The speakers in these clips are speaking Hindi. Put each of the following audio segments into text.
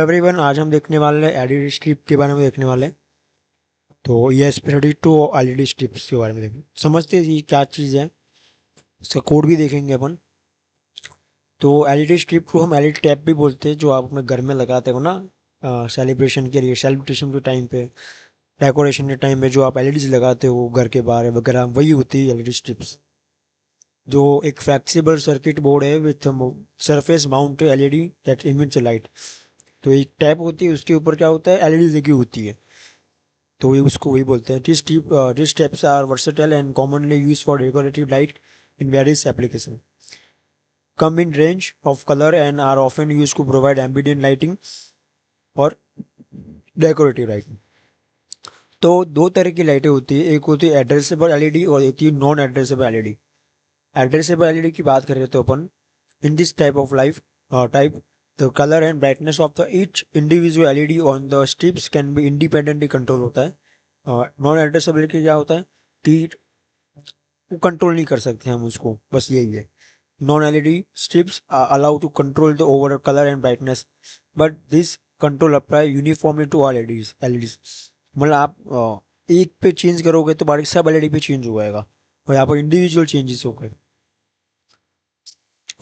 एवरीवन, आज हम देखने वाले हैं एलईडी स्ट्रिप के बारे में देखने वाले हैं। तो ये स्पेशली टू एलईडी स्ट्रिप्स के बारे में देखेंगे, समझते हैं ये क्या चीज़ है। इसका कोड भी देखेंगे अपन। तो एलईडी स्ट्रिप को हम एलईडी टैप भी बोलते हैं, जो आप अपने घर में लगाते हो ना सेलिब्रेशन के लिए, सेलिब्रेशन के टाइम पे, डेकोरेशन के टाइम पे जो आप एलईडीज लगाते हो घर के बाहर वगैरह, वही होती है एलईडी स्ट्रिप्स। जो एक फ्लेक्सिबल सर्किट बोर्ड है with surface mount LED that emits light. तो एक टैप होती है, उसके ऊपर क्या होता है, एलईडी लगी होती है। तो ये उसको वही बोलते हैं। This taps are versatile and commonly use for decorative light in various application, come in range of colour and are often use to provide ambient lighting और डेकोरेटिव लाइटिंग। तो दो तरह की लाइटें होती है, एक होती है एड्रेसेबल एलईडी और एक होती है non addressable LED. Addressable LED की बात करें तो अपन in this type of life type the color and brightness of the each individual LED on the strips can be independently control होता है। नॉन एड्रेसेबिलिटी क्या होता है कि वो कंट्रोल नहीं कर सकते हम उसको, बस यही है। Non LED strips allow to control the overall colour and brightness, but this control apply uniformly to all LEDs. मतलब आप एक पे चेंज करोगे तो बाकी सब एलईडी पे चेंज हो जाएगा, और यहाँ पर इंडिविजुअल चेंजेस हो गए।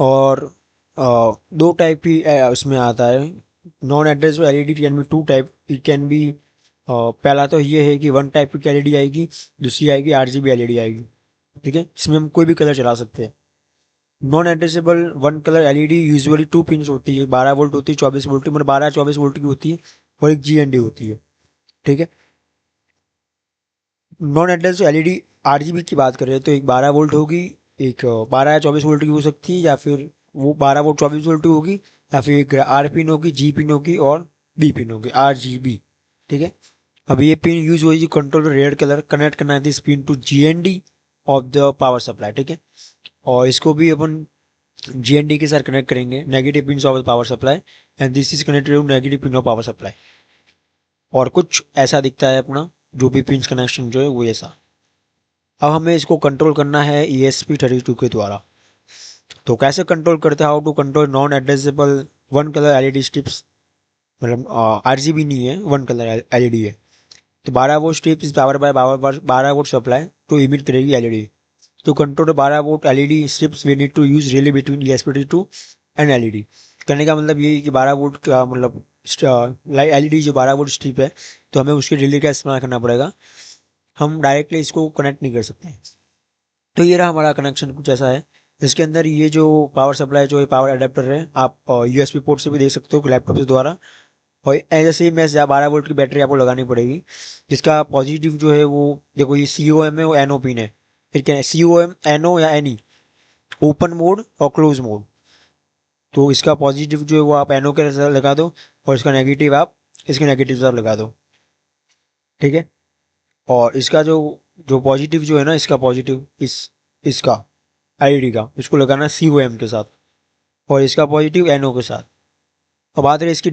और दो टाइप की उसमें आता है। Non addressable LED can be two type, it can be, पहला तो ये है कि वन टाइप की एलईडी आएगी, दूसरी आएगी आरजीबी एलईडी आएगी। ठीक है, इसमें हम कोई भी कलर चला सकते हैं। Non addressable one colour LED usually to pins होती है, 12 वोल्ट होती है, 24 वोल्ट की, मतलब 12-24 वोल्ट की होती है, और एक जीएनडी होती है। ठीक है, नॉन एड्रेसेबल एलईडी आरजीबी की बात करें तो एक 12 वोल्ट होगी, एक 12 या 24 वोल्ट की हो सकती है, या फिर वो 12 वोल्ट 24 वोल्ट की होगी, या फिर एक आर पिन होगी, जी पिन होगी और बी पिन होगी, RGB। ठीक है, अब ये पिन यूज होगी कंट्रोल रेड कलर कनेक्ट करना this pin to GND of the power supply. ठीक है, और इसको भी अपन जीएनडी के साथ कनेक्ट करेंगे, negative pin of the power supply, and this is connected to negative pin of power supply. और कुछ ऐसा दिखता है अपना जो भी पिन कनेक्शन जो है वो ऐसा। अब हमें इसको कंट्रोल करना है ESP32 के द्वारा। तो कैसे कंट्रोल करते हैं, how to control non addressable one colour LED strips, मतलब RGB नहीं है, वन कलर एलईडी है। तो 12 volt strip is power by 12 volt supply to emit करेगी एलईडी। तो control 12 volt LED strips we need to use relay between ESP32 and LED. कहने का मतलब ये कि 12 वोल्ट का मतलब एलईडी जो 12 वोल्ट स्ट्रिप है, तो हमें उसके रिले का इस्तेमाल करना पड़ेगा, हम डायरेक्टली इसको कनेक्ट नहीं कर सकते। तो ये रहा हमारा कनेक्शन, कुछ ऐसा है। इसके अंदर ये जो पावर सप्लाई जो है, पावर अडेप्टर है, आप USB पोर्ट से भी देख सकते हो लैपटॉप के द्वारा। और ऐसे ही मैं 12 वोल्ट की बैटरी आपको लगानी पड़ेगी, जिसका पॉजिटिव जो है वो देखो, ये COM है और NO पिन है। फिर क्या है, COM, NO या NE, ओपन मोड और क्लोज मोड। तो इसका पॉजिटिव जो है वो आप NO के साथ लगा दो, और इसका नेगेटिव आप इसके नेगेटिव साथ लगा दो। ठीक है, और इसका जो जो पॉजिटिव जो है ना, इसका पॉजिटिव इसका एलईडी का, इसको लगाना COM के साथ, और इसका पॉजिटिव NO के साथ। अब बात रही इसकी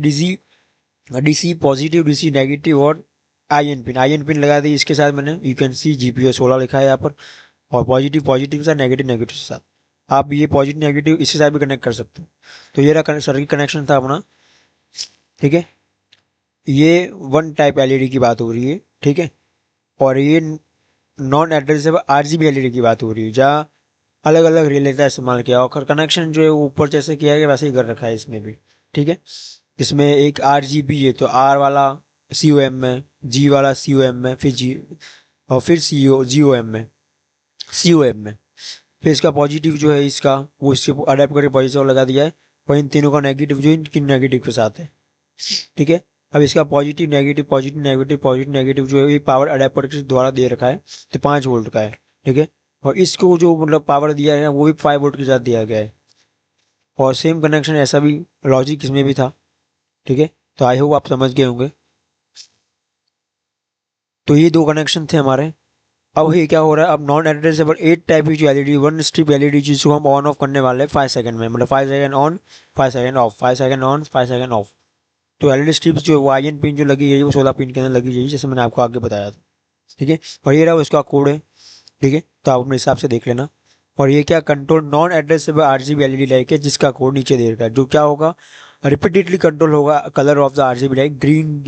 DC पॉजिटिव, DC नेगेटिव और IN पिन लगा दी इसके साथ मैंने। यू कैन सी GPO 16 लिखा है यहाँ पर, और पॉजिटिव के साथ, नेगेटिव के साथ। आप ये पॉजिटिव नेगेटिव इसके साथ भी कनेक्ट कर सकते हो। तो ये रहा सर्किट कनेक्शन था अपना। ठीक है, ये वन टाइप एलईडी की बात हो रही है। ठीक है, और ये नॉन एड्रेसेबल RGB एलईडी की बात हो रही है, जहाँ अलग अलग रिले का इस्तेमाल किया, और कनेक्शन जो है ऊपर जैसे किया गया वैसे ही कर रखा है इसमें भी। ठीक है, इसमें एक RGB है तो R वाला COM में, G वाला COM में, फिर G और फिर GOM में, COM में। फिर इसका पॉजिटिव जो है इसका, वो इसके अडेप्ट करके पॉजिटिव लगा दिया है, और इन तीनों का नेगेटिव जो इनकी नेगेटिव के साथ है। ठीक है, अब इसका पॉजिटिव नेगेटिव जो है ये पावर अडेप्टर के द्वारा दे रखा है, तो 5 वोल्ट का है। ठीक है, और इसको जो मतलब पावर दिया है वो भी 5 वोल्ट के साथ दिया गया है, और सेम कनेक्शन ऐसा भी लॉजिक इसमें भी था। ठीक है, तो आई होप आप समझ गए होंगे। तो ये दो कनेक्शन थे हमारे। अब ये क्या हो रहा है, अब नॉन एड्रेसेबल 8 टाइप की एलईडी, वन स्ट्रिप एलईडी, जिसको हम ऑन ऑफ करने वाले हैं 5 सेकंड में, मतलब 5 second on, 5 second of, 5 second on, 5 second of. तो एलईडी स्ट्रिप्स जो वो IN पिन जो लगी है वो 16 पिन के अंदर लगी है, जैसे मैंने आपको आगे बताया था। ठीक है, और ये रहा उसका कोड है। ठीक है, तो आप अपने हिसाब से देख लेना। और ये क्या control non addressable RGB LED light है जिसका कोड नीचे दे रखा है, जो क्या होगा रिपीटेडली कंट्रोल होगा colour of the RGB light, green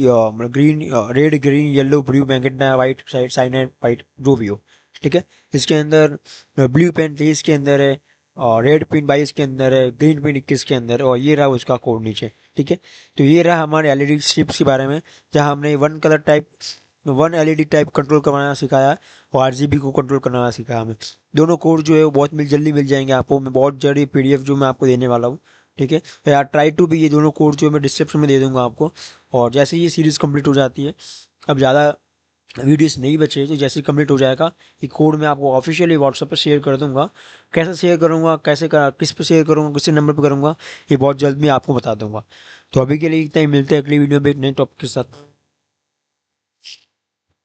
red green yellow blue magenta white cyanide white जो भी हो, ठीक है। इसके अंदर ब्लू पेन 23 के अंदर है और रेड पिन 22 के अंदर है, ग्रीन पिन 21 के अंदर है और ये रहा उसका कोड नीचे, ठीक है। तो ये रहा हमारे एलईडी स्ट्रिप्स के बारे में, जहाँ हमने वन एलईडी टाइप कंट्रोल करवाना सिखाया और आरजीबी को कंट्रोल करना सिखाया हमें। दोनों कोड जो है वो बहुत जल्दी मिल जाएंगे आपको, मैं बहुत जल्दी पीडीएफ जो मैं आपको देने वाला हूँ, ठीक है। तो यार ट्राई टू भी ये दोनों कोड जो मैं डिस्क्रिप्शन में दे दूंगा आपको। और जैसे ये सीरीज़ कंप्लीट हो जाती है, अब ज़्यादा वीडियोस नहीं बचे, तो जैसे कंप्लीट हो जाएगा ये कोड मैं आपको ऑफिशियली व्हाट्सएप पे शेयर कर दूंगा। कैसे शेयर करूंगा, किस पे शेयर करूंगा, किस नंबर पे करूंगा, ये बहुत जल्द मैं आपको बता दूंगा। तो अभी के लिए इतना ही, मिलते हैं अगली वीडियो में एक नए टॉपिक के साथ।